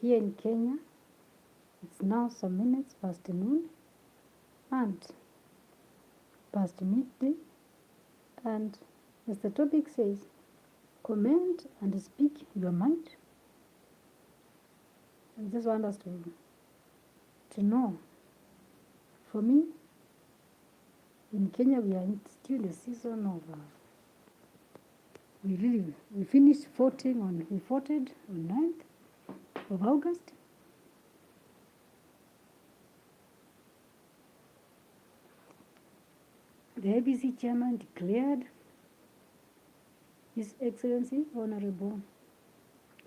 Here in Kenya, it's now some minutes past noon and past midday. And as the topic says, comment and speak your mind. I just want us to know. For me, in Kenya, we are still in the season of we finished voting we voted on 9th of August. The ABC chairman declared His Excellency Honorable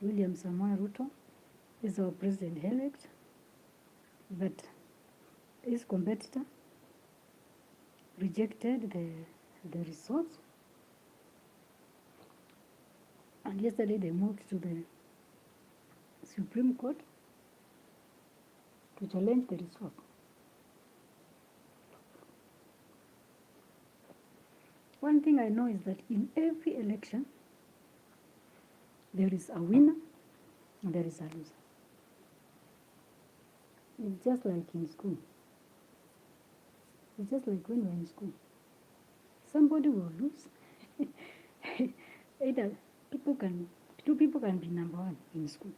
William Samoei Ruto is our president-elect, but his competitor rejected the results. And yesterday they moved to the Supreme Court to challenge the result. One thing I know is that in every election, there is a winner and there is a loser. It's just like in school. It's just like when we're in school. Somebody will lose. Either two people can be number one in school.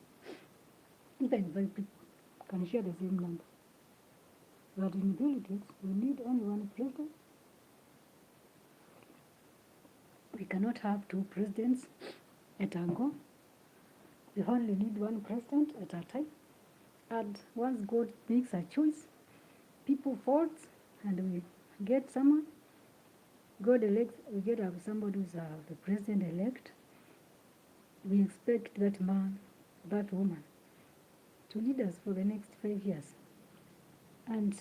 Even 5 people can share the same number. But in politics, we need only one president. We cannot have 2 presidents at a go. We only need one president at a time. And once God makes a choice, people vote and we get someone. God elects, we get somebody who's the president-elect. We expect that man, that woman, to lead us for the next 5 years. And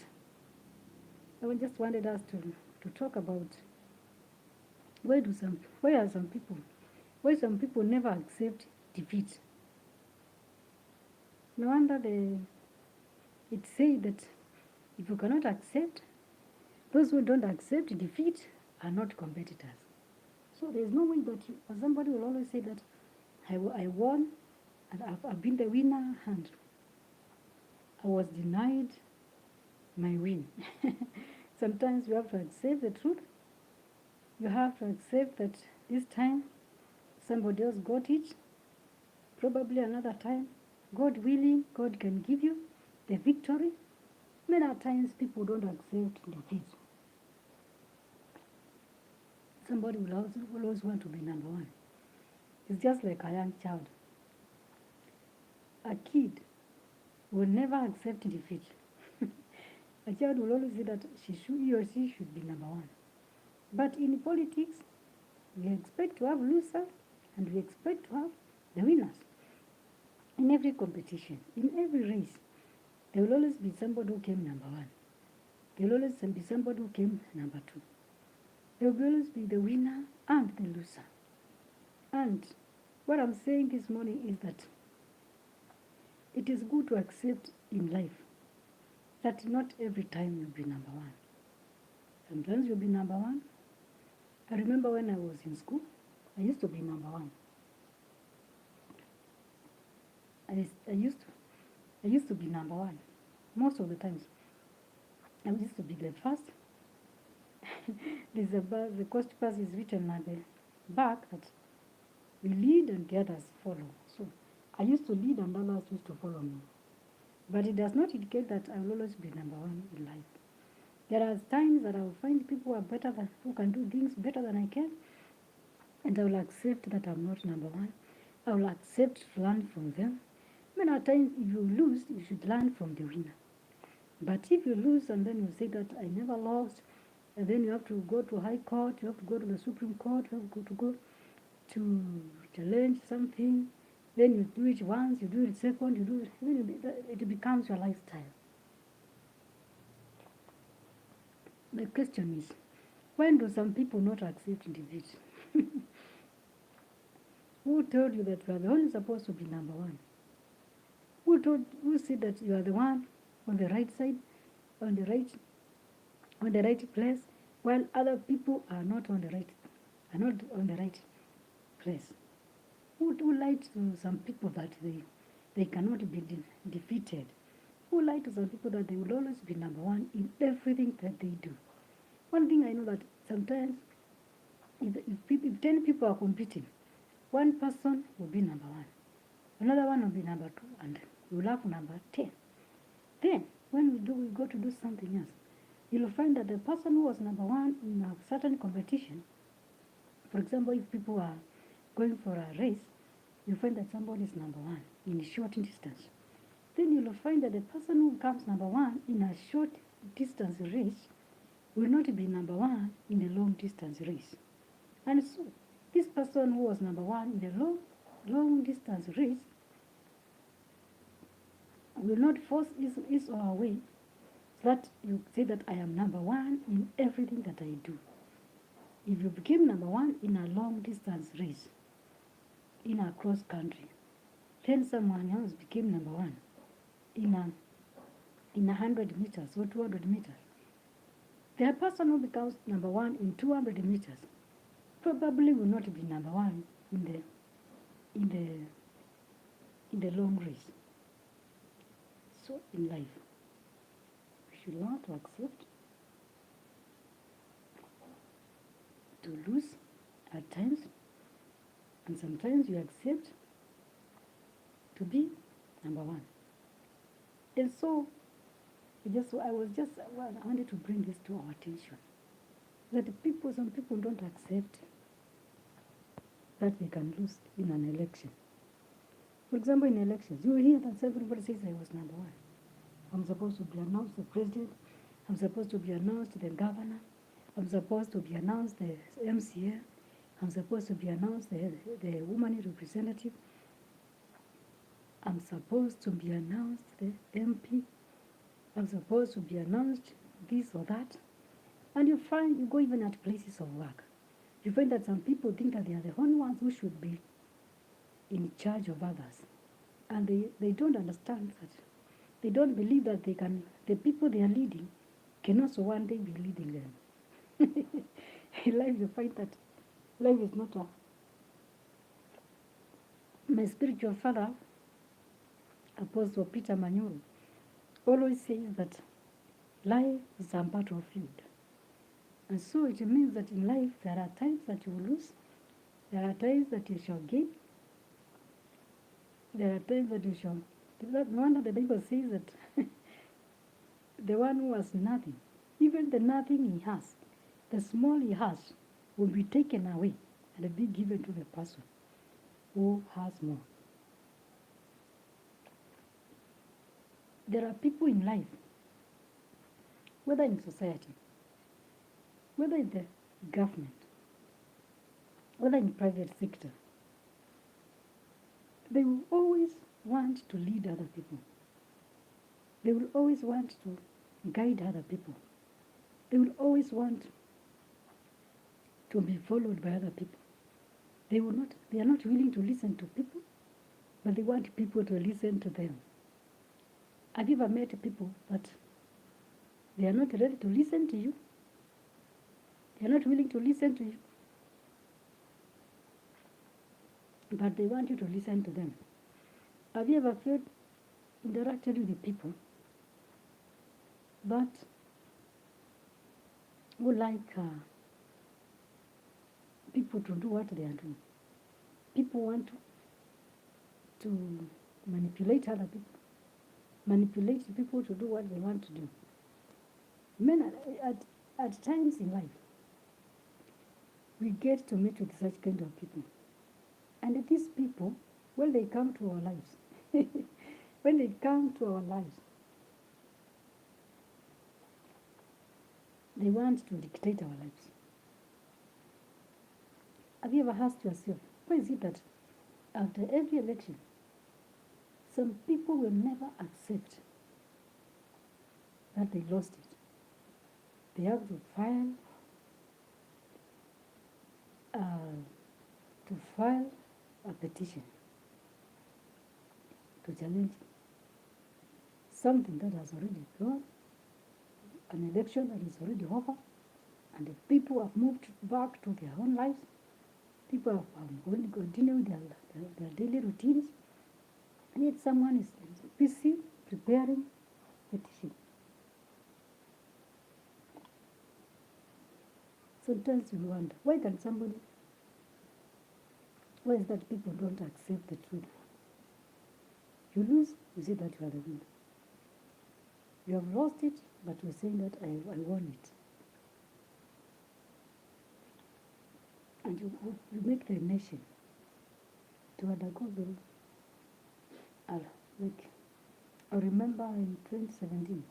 I just wanted us to talk about why some people never accept defeat. No wonder it says that if you cannot accept, those who don't accept defeat are not competitors. So there's no way that somebody will always say that I won and I've been the winner and I was denied my win. Sometimes you have to accept the truth. You have to accept that this time somebody else got it. Probably another time, God willing, God can give you the victory. Many times people don't accept defeat. Somebody will always want to be number one. It's just like a young child. A kid will never accept defeat. A child will always say that he or she should be number one. But in politics, we expect to have losers and we expect to have the winners. In every competition, in every race, there will always be somebody who came number one. There will always be somebody who came number two. There will always be the winner and the loser. And what I'm saying this morning is that it is good to accept in life that not every time you'll be number one. Sometimes you'll be number one. I remember when I was in school, I used to be number one. I used to be number one most of the times. I used to be the first. The cost pass is written at the back that we lead and the others follow. So I used to lead and others used to follow me. But it does not indicate that I will always be number one in life. There are times that I will find people who can do things better than I can, and I will accept that I'm not number one. I will accept to learn from them. Many times, if you lose, you should learn from the winner. But if you lose and then you say that I never lost, and then you have to go to High Court, you have to go to the Supreme Court, you have to go to challenge something, then you do it once, you do it second, you do it, then it becomes your lifestyle. The question is, why do some people not accept defeat? Who told you that you are the only supposed to be number one? Who said that you are the one on the right side, on the right place, while other people are not on the right place? Who lied to some people that they cannot be defeated. Who lie to some people that they will always be number one in everything that they do. One thing I know that sometimes if 10 people are competing, one person will be number one, another one will be number two, and we will have number 10. Then, when we go to do something else, you'll find that the person who was number one in a certain competition, for example, if people are going for a race, you find that somebody is number one in a short distance. Then you'll find that the person who comes number one in a short distance race will not be number one in a long distance race. And so, this person who was number one in the long distance race will not force his or her way so that you say that I am number one in everything that I do. If you became number one in a long distance race, in a cross country, then someone else became number one in 100 meters or 200 meters. The person who becomes number one in 200 meters probably will not be number one in the long race. So in life, we should learn to accept to lose at times, and sometimes you accept to be number one. And so I wanted to bring this to our attention, that some people don't accept that they can lose in an election. For example, in elections, you hear that everybody says I was number one. I'm supposed to be announced the president. I'm supposed to be announced the governor. I'm supposed to be announced the MCA. I'm supposed to be announced the woman representative. I'm supposed to be announced the MP. I'm supposed to be announced this or that. And you go even at places of work. You find that some people think that they are the only ones who should be in charge of others. And they don't understand that. They don't believe that the people they are leading can also one day be leading them. In life you find that life is not my spiritual father, Apostle Peter Manyuru, always says that life is a battlefield. And so it means that in life there are times that you will lose, there are times that you shall gain, there are times that you shall. No wonder the Bible says that the one who has nothing, even the nothing he has, the small he has, will be taken away and be given to the person who has more. There are people in life, whether in society, whether in the government, whether in private sector, they will always want to lead other people. They will always want to guide other people. They will always want to be followed by other people. They are not willing to listen to people, but they want people to listen to them. Have you ever met people that they are not ready to listen to you? They are not willing to listen to you, but they want you to listen to them. Have you ever felt interacted with the people that would like people to do what they are doing? People want to manipulate other people, manipulate people to do what they want to do. Men, at times in life, we get to meet with such kind of people. And these people, when they come to our lives, when they come to our lives, they want to dictate our lives. Have you ever asked yourself, why is it that after every election, some people will never accept that they lost it? They have to file a petition to challenge something that has already gone, an election that is already over, and the people have moved back to their own lives. People are going to continue their daily routines. Yet someone is busy preparing the tissue. Sometimes you wonder, why is that people don't accept the truth? You lose, you say that you are the winner. You have lost it, but you're saying that I won it. And you make the nation to undergo the, like, I remember in 2017,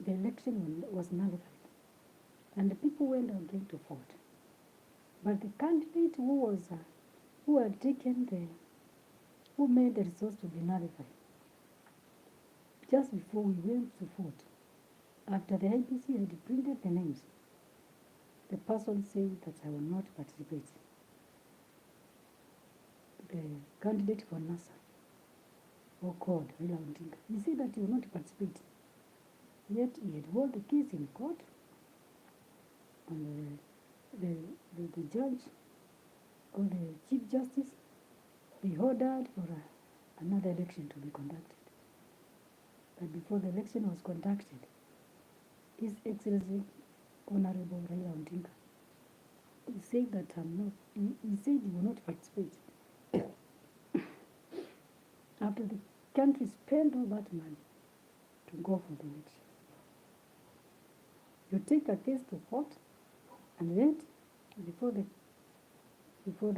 the election was nullified, and the people went again to vote. But the candidate who had who made the results to be nullified, just before we went to vote, after the IBC had printed the names, the person said that I will not participate. The candidate for NASA, or called Raila Odinga, he said that he will not participate. Yet he had won the case in court, and the judge or the chief justice, they ordered for another election to be conducted. But before the election was conducted, His Excellency Honorable Raila Odinga, he said that he said he will not participate. After the country spent all that money to go for the election. You take a case to court, and then before the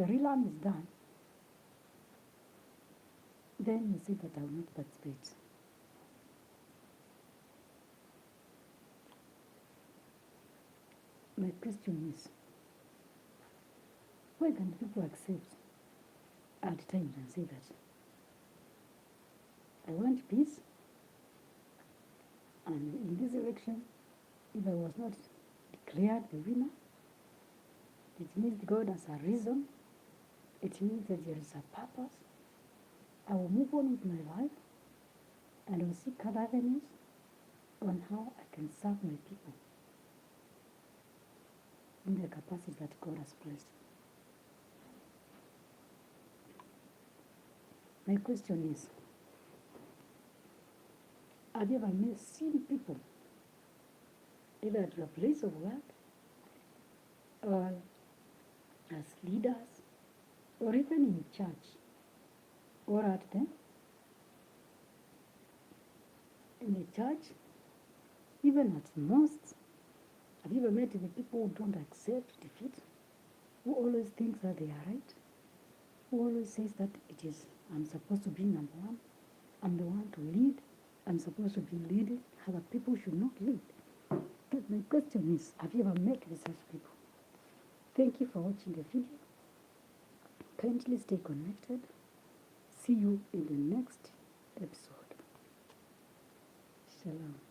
relam is done, then you say that I will not participate. My question is, why can people accept at times and say that I want peace, and in this election, if I was not declared the winner, it means God has a reason, it means that there is a purpose. I will move on with my life, and I will seek other avenues on how I can serve my people in the capacity that God has placed. My question is, have you ever seen people, either at your place of work, or as leaders, or even in church, or in the church, even at mosques? Have you ever met the people who don't accept defeat, who always think that they are right, who always says that I'm supposed to be number one, I'm the one to lead, I'm supposed to be leading, other people should not lead? But my question is, have you ever met with such people? Thank you for watching the video. Kindly stay connected. See you in the next episode. Shalom.